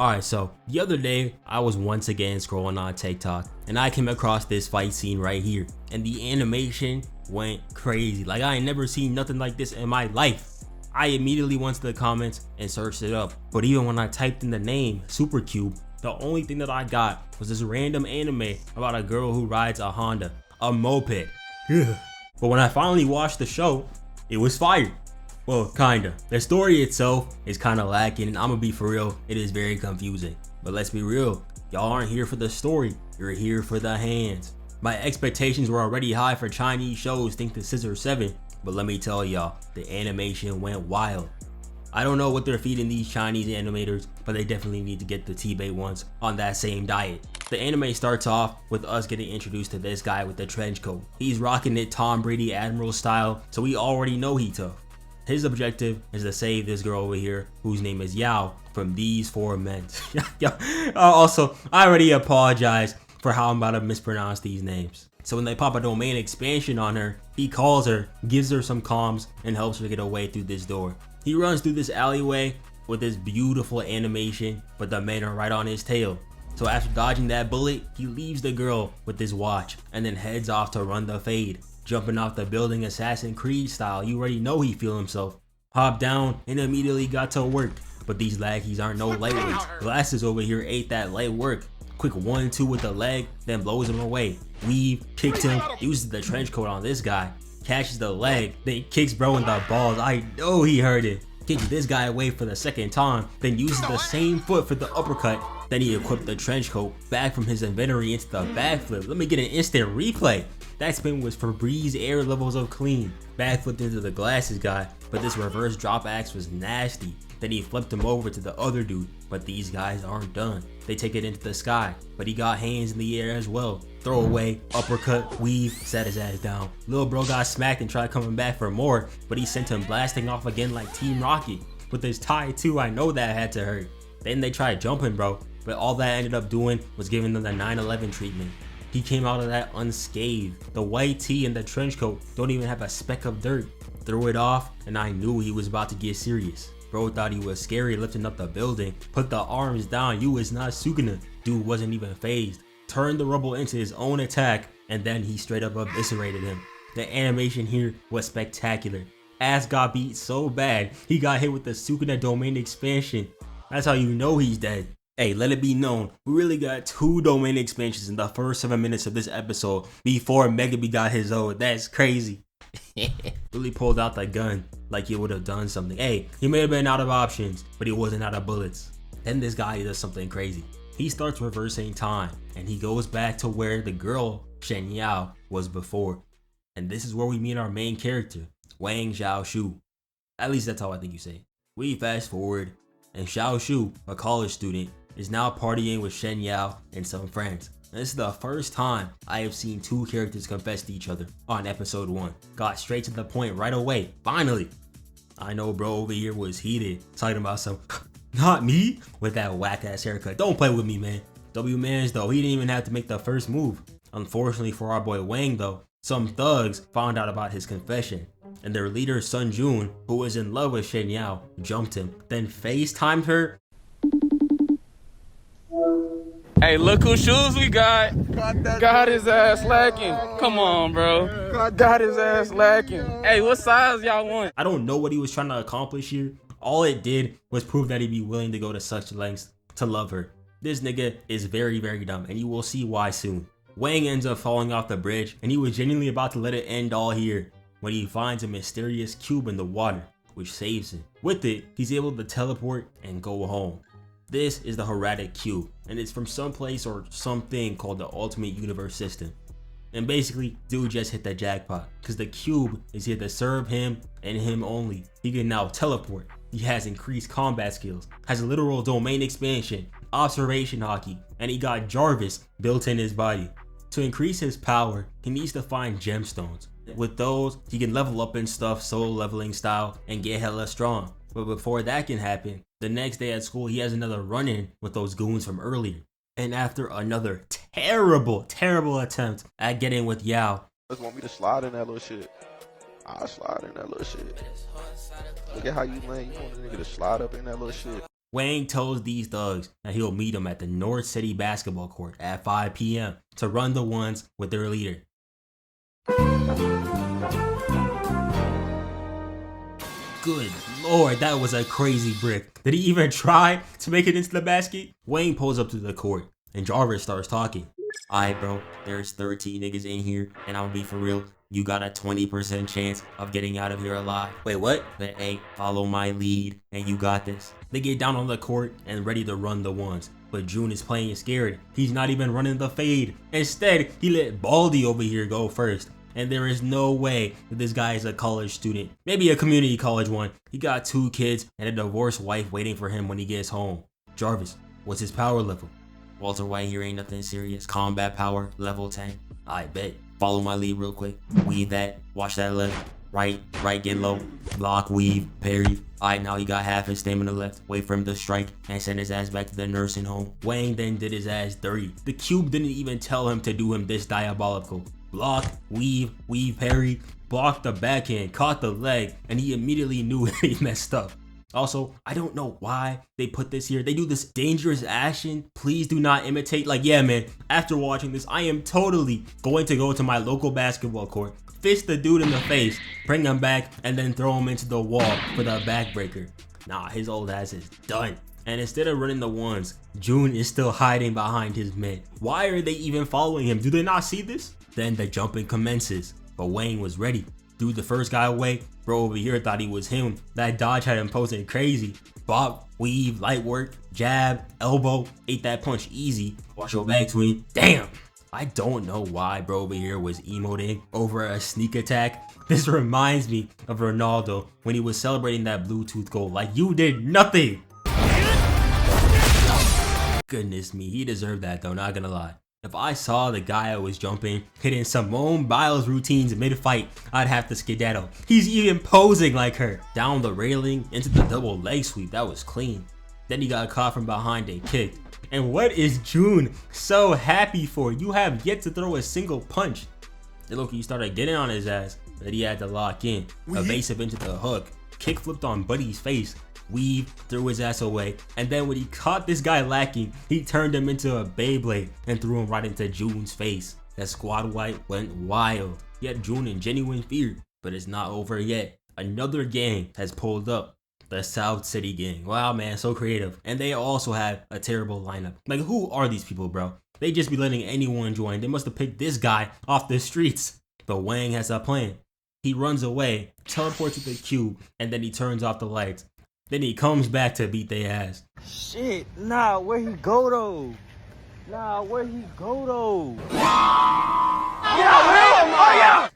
Alright, so the other day I was once again scrolling on TikTok and I came across this fight scene right here, and the animation went crazy. Like, I ain't never seen nothing like this in my life. I immediately went to the comments and searched it up, but even when I typed in the name Supercube, the only thing that I got was this random anime about a girl who rides a Honda, a moped. Ugh. But when I finally watched the show, it was fire. Well, kinda. The story itself is kinda lacking, and I'ma be for real, it is very confusing. But let's be real, y'all aren't here for the story, you're here for the hands. My expectations were already high for Chinese shows, think the Scissor 7, but let me tell y'all, the animation went wild. I don't know what they're feeding these Chinese animators, but they definitely need to get the Tibet ones on that same diet. The anime starts off with us getting introduced to this guy with the trench coat. He's rocking it Tom Brady Admiral style, so we already know he tough. His objective is to save this girl over here, whose name is Yao, from these four men. Also, I already apologize for how I'm about to mispronounce these names. So when they pop a domain expansion on her, he calls her, gives her some comms, and helps her get away through this door. He runs through this alleyway with this beautiful animation, but the men are right on his tail. So after dodging that bullet, he leaves the girl with his watch and then heads off to run the fade. Jumping off the building Assassin's Creed style, you already know he feel himself. Hopped down and immediately got to work. But these laggies aren't no lightweights. Glasses over here ate that light work. Quick 1-2 with the leg, then blows him away. Weave, kicked him, uses the trench coat on this guy, catches the leg, then kicks bro in the balls. I know he heard it. Kicks this guy away for the second time, then uses the same foot for the uppercut. Then he equipped the trench coat back from his inventory into the backflip. Let me get an instant replay. That spin was Febreze air levels of clean. Backflipped into the glasses guy, but this reverse drop axe was nasty. Then he flipped him over to the other dude, but these guys aren't done. They take it into the sky, but he got hands in the air as well. Throw away, uppercut, weave, sat his ass down. Lil bro got smacked and tried coming back for more, but he sent him blasting off again like Team Rocket. With his tie too, I know that had to hurt. Then they tried jumping bro, but all that ended up doing was giving them the 9/11 treatment. He came out of that unscathed. The white tee and the trench coat don't even have a speck of dirt. Threw it off, and I knew he was about to get serious. Bro thought he was scary lifting up the building, put the arms down, you was not Sukuna. Dude wasn't even phased. Turned the rubble into his own attack, and then he straight up eviscerated him. The animation here was spectacular. Ass got beat so bad, he got hit with the Sukuna domain expansion. That's how you know he's dead. Hey, let it be known, we really got 2 domain expansions in the first 7 minutes of this episode before Megaby got his own. That's crazy. Really pulled out the gun like he would have done something. Hey, he may have been out of options, but he wasn't out of bullets. Then this guy does something crazy. He starts reversing time, and he goes back to where the girl, Shen Yao, was before. And this is where we meet our main character, Wang Xiaoshu. At least that's how I think you say it. We fast forward, and Xiaoshu, a college student, is now partying with Shen Yao and some friends. And this is the first time I have seen 2 characters confess to each other on episode 1. Got straight to the point right away, finally. I know bro over here was heated, talking about some, not me, with that whack ass haircut. Don't play with me, man. W Mans though, he didn't even have to make the first move. Unfortunately for our boy Wang though, some thugs found out about his confession, and their leader Sun Jun, who was in love with Shen Yao, jumped him, then FaceTimed her. Hey, look whose shoes we got. Got his ass lacking. Come on, bro. Got his ass lacking. Hey, what size y'all want? I don't know what he was trying to accomplish here. All it did was prove that he'd be willing to go to such lengths to love her. This nigga is very, very dumb, and you will see why soon. Wang ends up falling off the bridge, and he was genuinely about to let it end all here when he finds a mysterious cube in the water, which saves him. With it, he's able to teleport and go home. This is the Heretic Cube, and it's from someplace or something called the Ultimate Universe System. And basically, dude just hit the jackpot, because the cube is here to serve him and him only. He can now teleport, he has increased combat skills, has a literal domain expansion, observation hockey, and he got Jarvis built in his body. To increase his power, he needs to find gemstones. With those, he can level up and stuff solo leveling style and get hella strong. But before that can happen, the next day at school he has another run-in with those goons from earlier. And after another terrible attempt at getting with Yao. Just want me to slide in that little shit. I'll slide in that little shit. Look at how you land. You want a nigga to slide up in that little shit. Wang tells these thugs that he'll meet them at the North City basketball court at 5 p.m. to run the ones with their leader. Good lord, that was a crazy brick. Did he even try to make it into the basket? Wang pulls up to the court and Jarvis starts talking. Alright bro, there's 13 niggas in here and I'm gonna be for real. You got a 20% chance of getting out of here alive. Wait, what? But hey, follow my lead and you got this. They get down on the court and ready to run the ones. But June is playing scared. He's not even running the fade. Instead, he let Baldy over here go first. And there is no way that this guy is a college student. Maybe a community college one. He got 2 kids and a divorced wife waiting for him when he gets home. Jarvis, what's his power level? Walter White here ain't nothing serious. Combat power, level 10. I bet. Follow my lead real quick. Weave that. Watch that left. Right, get low. Block, weave, parry. Alright, now he got half his stamina left. Wait for him to strike and send his ass back to the nursing home. Wang then did his ass dirty. The cube didn't even tell him to do him this diabolical. Block, weave, parry, blocked the backhand, caught the leg, and he immediately knew he messed up. Also, I don't know why they put this here. They do this dangerous action. Please do not imitate. Like, yeah, man, after watching this, I am totally going to go to my local basketball court, fist the dude in the face, bring him back, and then throw him into the wall for the backbreaker. Nah, his old ass is done. And instead of running the ones, June is still hiding behind his men. Why are they even following him? Do they not see this? Then the jumping commences, but Wang was ready. Threw the first guy away. Bro over here thought he was him. That dodge had him posting crazy. Bop, weave, light work, jab, elbow, ate that punch easy. Watch your back, tween. Damn! I don't know why bro over here was emoting over a sneak attack. This reminds me of Ronaldo when he was celebrating that Bluetooth goal. Like, you did nothing! Goodness me, he deserved that though, not gonna lie. If I saw the guy I was jumping hitting Simone Biles routines mid-fight, I'd have to skedaddle. He's even posing like her. Down the railing into the double leg sweep, that was clean. Then he got caught from behind and kicked. And what is June so happy for? You have yet to throw a single punch. And look, he started getting on his ass, but he had to lock in. Evasive into the hook. Kick flipped on Buddy's face. Weave, threw his ass away, and then when he caught this guy lacking, he turned him into a Beyblade and threw him right into June's face. That squad wipe went wild. He had June in genuine fear, but it's not over yet. Another gang has pulled up. The South City gang. Wow, man, so creative. And they also have a terrible lineup. Like, who are these people, bro? They just be letting anyone join. They must have picked this guy off the streets. But Wang has a plan. He runs away, teleports to the cube, and then he turns off the lights. Then he comes back to beat their ass. Shit, nah, where he go though?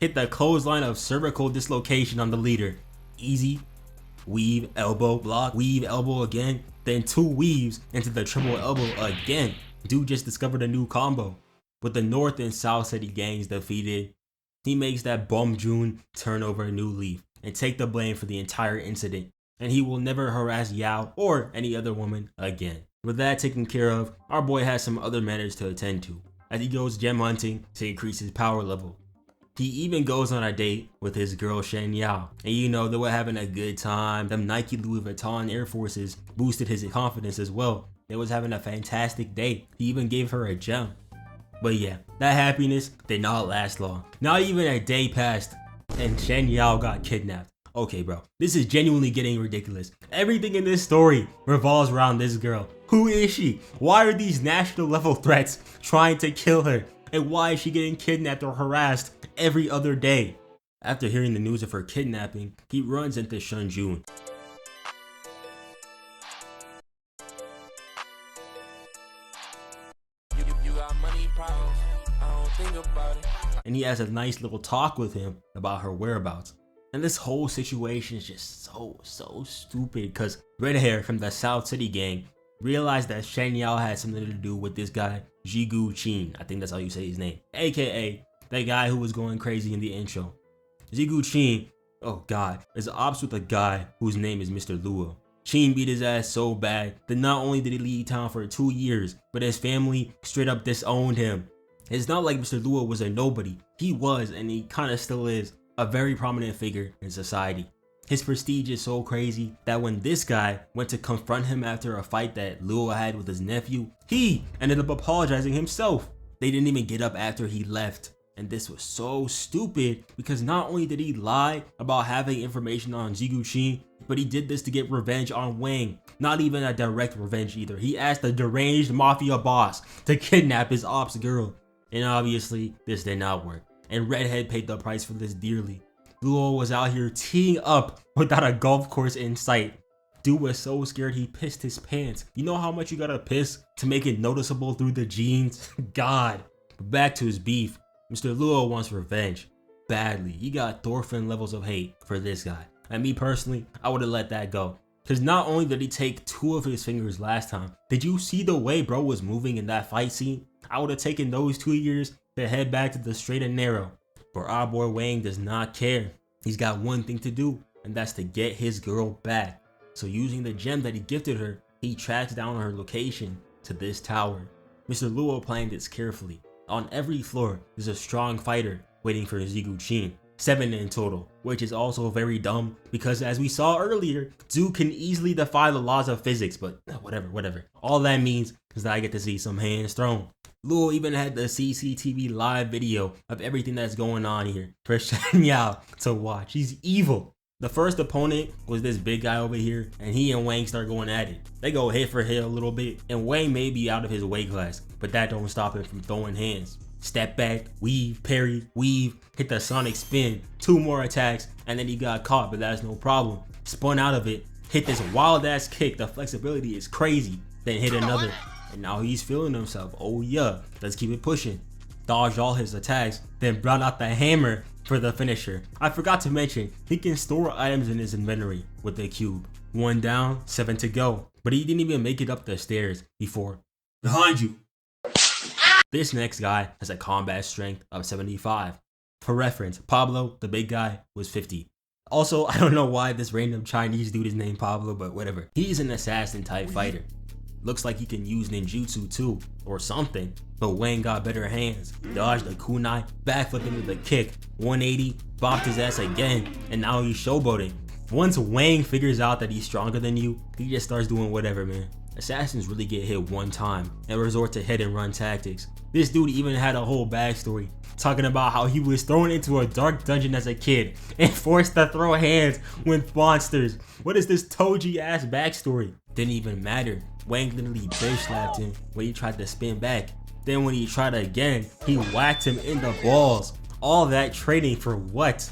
Hit the clothesline of cervical dislocation on the leader. Easy. Weave, elbow, block, weave, elbow again. Then 2 weaves into the triple elbow again. Dude just discovered a new combo. With the North and South City gangs defeated, he makes that bum June turn over a new leaf and take the blame for the entire incident. And he will never harass Yao or any other woman again. With that taken care of, our boy has some other matters to attend to, as he goes gem hunting to increase his power level. He even goes on a date with his girl Shen Yao, and you know they were having a good time. Them Nike Louis Vuitton Air Forces boosted his confidence as well. They was having a fantastic day. He even gave her a gem. But yeah, that happiness did not last long. Not even a day passed and Shen Yao got kidnapped. Okay, bro, this is genuinely getting ridiculous. Everything in this story revolves around this girl. Who is she? Why are these national level threats trying to kill her? And why is she getting kidnapped or harassed every other day? After hearing the news of her kidnapping, he runs into Shun Jun. And he has a nice little talk with him about her whereabouts. And this whole situation is just so stupid because red hair from the South City gang realized that Shen Yao had something to do with this guy, Jigu Qin. I think that's how you say his name. AKA that guy who was going crazy in the intro. Jigu Qin, oh god, is ops with a guy whose name is Mr. Luo. Qin beat his ass so bad that not only did he leave town for 2 years, but his family straight up disowned him. It's not like Mr. Luo was a nobody. He was, and he kinda still is, a very prominent figure in society. His prestige is so crazy that when this guy went to confront him after a fight that Luo had with his nephew, he ended up apologizing himself. They didn't even get up after he left. And this was so stupid because not only did he lie about having information on Ziguqin, but he did this to get revenge on Wang. Not even a direct revenge either. He asked the deranged mafia boss to kidnap his ops girl. And obviously, this did not work. And Redhead paid the price for this dearly. Luo was out here teeing up without a golf course in sight. Dude was so scared he pissed his pants. You know how much you gotta piss to make it noticeable through the jeans? God. But back to his beef. Mr. Luo wants revenge. Badly. He got Thorfinn levels of hate for this guy. And me personally, I would have let that go. Because not only did he take 2 of his fingers last time, did you see the way bro was moving in that fight scene? I would have taken those 2 years to head back to the straight and narrow. But our boy Wang does not care. He's got one thing to do, and that's to get his girl back. So using the gem that he gifted her, he tracks down her location to this tower. Mr. Luo planned this carefully. On every floor, there's a strong fighter waiting for Ziguqin. 7 in total, which is also very dumb because as we saw earlier, Zhu can easily defy the laws of physics, but whatever. All that means is that I get to see some hands thrown. Luo even had the CCTV live video of everything that's going on here for Shen Yao to watch. He's evil. The first opponent was this big guy over here, and he and Wang start going at it. They go hit for hit a little bit, and Wang may be out of his weight class, but that don't stop him from throwing hands. Step back, weave, parry, weave, hit the sonic spin, 2 more attacks, and then he got caught, but that's no problem. Spun out of it, hit this wild ass kick, the flexibility is crazy, then hit another, and now he's feeling himself. Oh yeah, let's keep it pushing. Dodged all his attacks, then brought out the hammer for the finisher. I forgot to mention, he can store items in his inventory with the cube. 1 down, 7 to go, but he didn't even make it up the stairs before. Behind you. This next guy has a combat strength of 75. For reference, Pablo, the big guy, was 50. Also, I don't know why this random Chinese dude is named Pablo, but whatever. He's an assassin type fighter. Looks like he can use ninjutsu too, or something, but Wang got better hands. Dodged the kunai, backflipping with a kick, 180, bopped his ass again, and now he's showboating. Once Wang figures out that he's stronger than you, he just starts doing whatever, man. Assassins really get hit one time and resort to hit and run tactics. This dude even had a whole backstory, talking about how he was thrown into a dark dungeon as a kid and forced to throw hands with monsters. What is this Toji ass backstory? Didn't even matter. Wang literally bitch slapped him when he tried to spin back. Then when he tried again, he whacked him in the balls. All that training for what?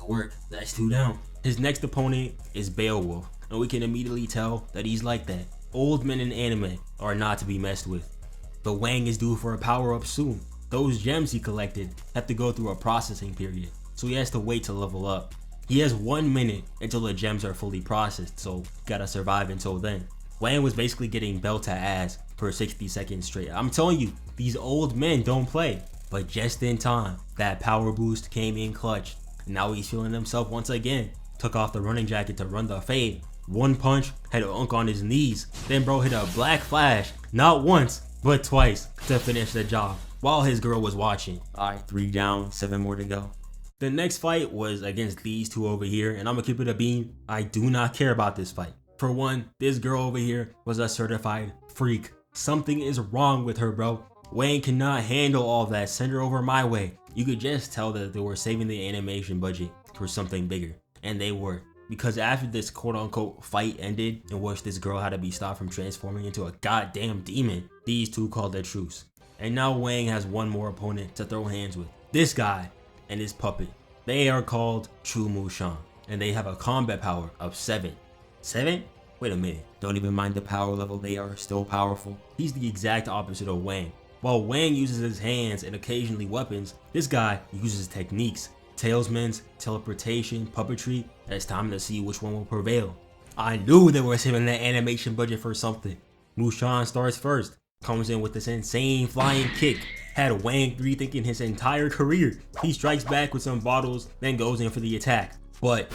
Work, that's 2 down. His next opponent is Beowulf, and we can immediately tell that he's like that. Old men in anime are not to be messed with. But Wang is due for a power up soon. Those gems he collected have to go through a processing period, so he has to wait to level up. He has 1 minute until the gems are fully processed, so gotta survive until then. Wang was basically getting belt to ass for 60 seconds straight. I'm telling you, these old men don't play. But just in time, that power boost came in clutch. Now he's feeling himself once again. Took off the running jacket to run the fade. 1 punch, had an unk on his knees. Then bro hit a black flash, not once, but twice to finish the job while his girl was watching. Alright, 3 down, 7 more to go. The next fight was against these 2 over here, and I'm gonna keep it a beam. I do not care about this fight. For one, this girl over here was a certified freak. Something is wrong with her, bro. Wayne cannot handle all that. Send her over my way. You could just tell that they were saving the animation budget for something bigger, and they were. Because after this quote-unquote fight ended, in which this girl had to be stopped from transforming into a goddamn demon, these 2 called a truce. And now Wang has 1 more opponent to throw hands with. This guy and his puppet. They are called Chu Mushan, and they have a combat power of 7. 7? Wait a minute, don't even mind the power level, they are still powerful. He's the exact opposite of Wang. While Wang uses his hands and occasionally weapons, this guy uses techniques. Talismans, teleportation, puppetry. It's time to see which one will prevail. I knew they were saving that animation budget for something. Mushan starts first, comes in with this insane flying kick. Had Wang rethinking his entire career. He strikes back with some bottles, then goes in for the attack. But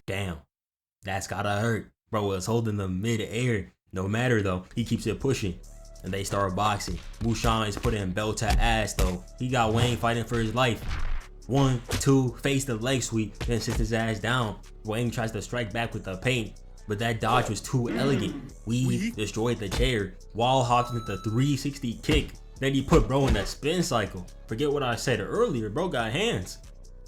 damn, that's gotta hurt. Bro was holding them mid-air. No matter though, he keeps it pushing. And they start boxing. Mushan is putting belt to ass though. He got Wang fighting for his life. 1, 2, face the leg sweep, then sits his ass down. Wang tries to strike back with the paint, but that dodge was too elegant. Weave destroyed the chair. Wall hopped with the 360 kick. Then he put bro in that spin cycle. Forget what I said earlier, bro got hands.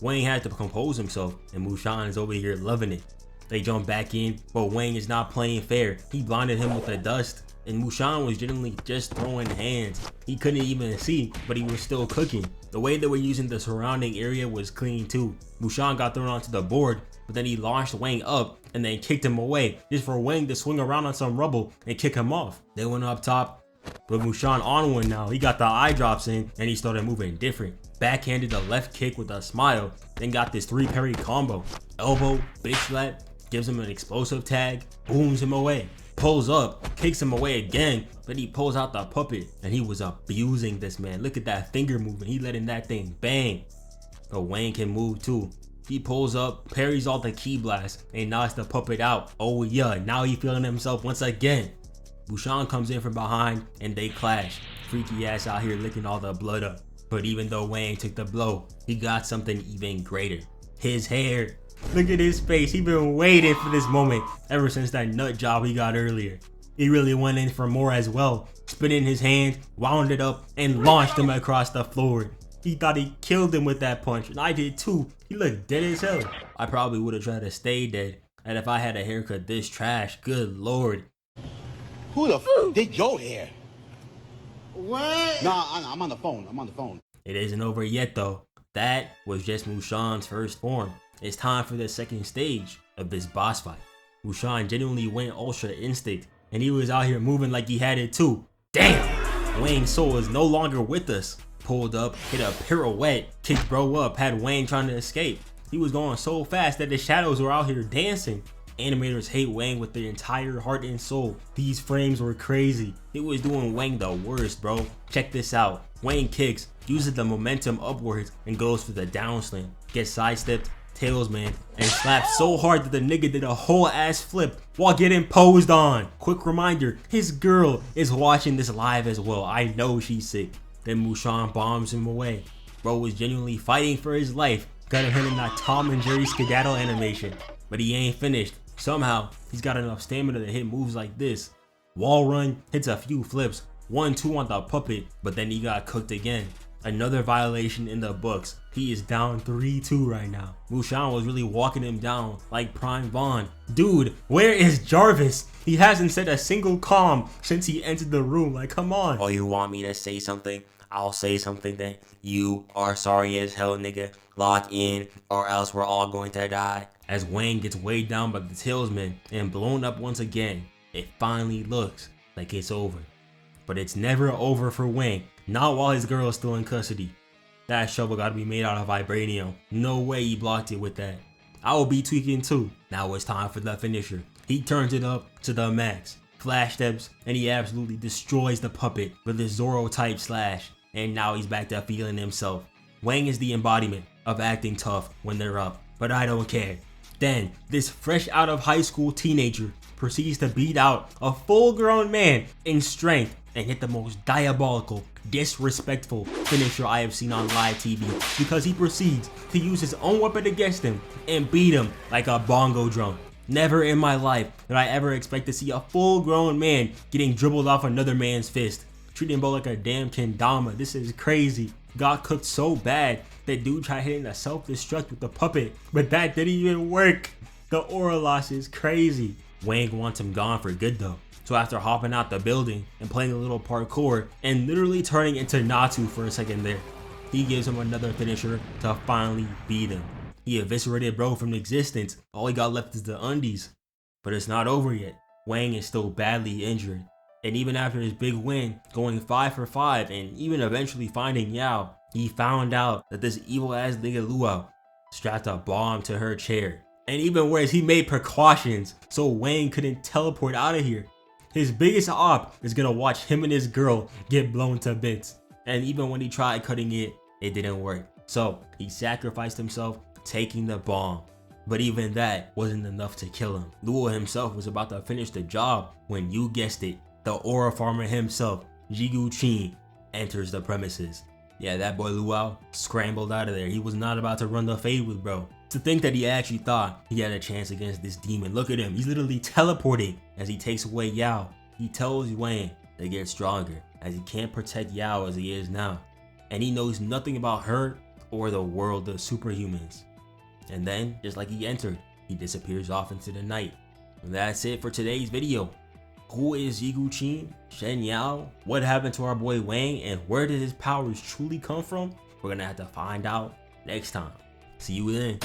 Wang had to compose himself, and Mushan is over here loving it. They jump back in, but Wang is not playing fair. He blinded him with the dust, and Mushan was generally just throwing hands. He couldn't even see, but he was still cooking. The way they were using the surrounding area was clean too. Mushan got thrown onto the board, but then he launched Wang up and then kicked him away, just for Wang to swing around on some rubble and kick him off. They went up top, but Mushan on one now. He got the eye drops in and he started moving different. Backhanded a left kick with a smile, then got this 3 parry combo. Elbow, bitch slap, gives him an explosive tag, booms him away. Pulls up, kicks him away again, but he pulls out the puppet, and he was abusing this man. Look at that finger movement, he letting that thing bang. But Wang can move too. He pulls up, parries all the key blasts, and knocks the puppet out. Oh yeah, now he feeling himself once again. Mushan comes in from behind, and they clash. Freaky ass out here licking all the blood up. But even though Wang took the blow, he got something even greater. His hair. Look at his face, he been waiting for this moment ever since that nut job he got earlier. He really went in for more as well, spinning his hand, wound it up, and launched him across the floor. He thought he killed him with that punch, and I did too. He looked dead as hell. I probably would have tried to stay dead, and if I had a haircut this trash, good lord. Who the f did your hair? What? Nah, I'm on the phone. It isn't over yet though. That was just Mushan's first form. It's time for the second stage of this boss fight. Mushan genuinely went ultra instinct, and he was out here moving like he had it too. Damn! Wang's soul is no longer with us. Pulled up, hit a pirouette, kicked bro up, had Wang trying to escape. He was going so fast that the shadows were out here dancing. Animators hate Wang with their entire heart and soul. These frames were crazy. It was doing Wang the worst, bro. Check this out. Wang kicks, uses the momentum upwards, and goes for the down slam. Gets sidestepped, tailsman, and slapped so hard that the nigga did a whole ass flip while getting posed on. Quick reminder, his girl is watching this live as well. I know she's sick. Then Mushan bombs him away. Bro was genuinely fighting for his life. Got him in that Tom and Jerry skedaddle animation. But he ain't finished. Somehow, he's got enough stamina to hit moves like this. Wall run, hits a few flips, 1-2 on the puppet, but then he got cooked again. Another violation in the books. He is down 3-2 right now. Mushan was really walking him down like Prime Vaughn. Dude, where is Jarvis? He hasn't said a single calm since he entered the room. Like, come on. Oh, you want me to say something? I'll say something then. You are sorry as hell, nigga. Lock in, or else we're all going to die. As Wang gets weighed down by the tailsman and blown up once again, it finally looks like it's over. But it's never over for Wang. Not while his girl is still in custody. That shovel gotta be made out of vibranium. No way he blocked it with that. I will be tweaking too. Now it's time for the finisher. He turns it up to the max. Flash steps, and he absolutely destroys the puppet with his Zoro type slash. And now he's back to feeling himself. Wang is the embodiment of acting tough when they're up, but I don't care. Then, this fresh out of high school teenager proceeds to beat out a full grown man in strength and hit the most diabolical, disrespectful finisher I have seen on live TV, because he proceeds to use his own weapon against him and beat him like a bongo drum. Never in my life did I ever expect to see a full grown man getting dribbled off another man's fist. Treating Bo like a damn kendama. This is crazy. Got cooked so bad that dude tried hitting a self-destruct with the puppet, but that didn't even work. The aura loss is crazy. Wang wants him gone for good though. So after hopping out the building and playing a little parkour and literally turning into Natsu for a second there, he gives him another finisher to finally beat him. He eviscerated bro from existence. All he got left is the undies. But it's not over yet. Wang is still badly injured. And even after his big win, going 5 for 5 and even eventually finding Yao, he found out that this evil ass nigga Luau strapped a bomb to her chair. And even worse, he made precautions so Wang couldn't teleport out of here. His biggest op is gonna watch him and his girl get blown to bits. And even when he tried cutting it, it didn't work. So he sacrificed himself, taking the bomb. But even that wasn't enough to kill him. Luau himself was about to finish the job when, you guessed it, the aura farmer himself, Jigu Chin, enters the premises. Yeah, that boy Luau scrambled out of there. He was not about to run the fade with bro. To think that he actually thought he had a chance against this demon. Look at him. He's literally teleporting as he takes away Yao. He tells Wang to get stronger as he can't protect Yao as he is now. And he knows nothing about her or the world of superhumans. And then, just like he entered, he disappears off into the night. And that's it for today's video. Who is Yi Guqin, Shen Yao? What happened to our boy Wang? And where did his powers truly come from? We're gonna have to find out next time. See you then.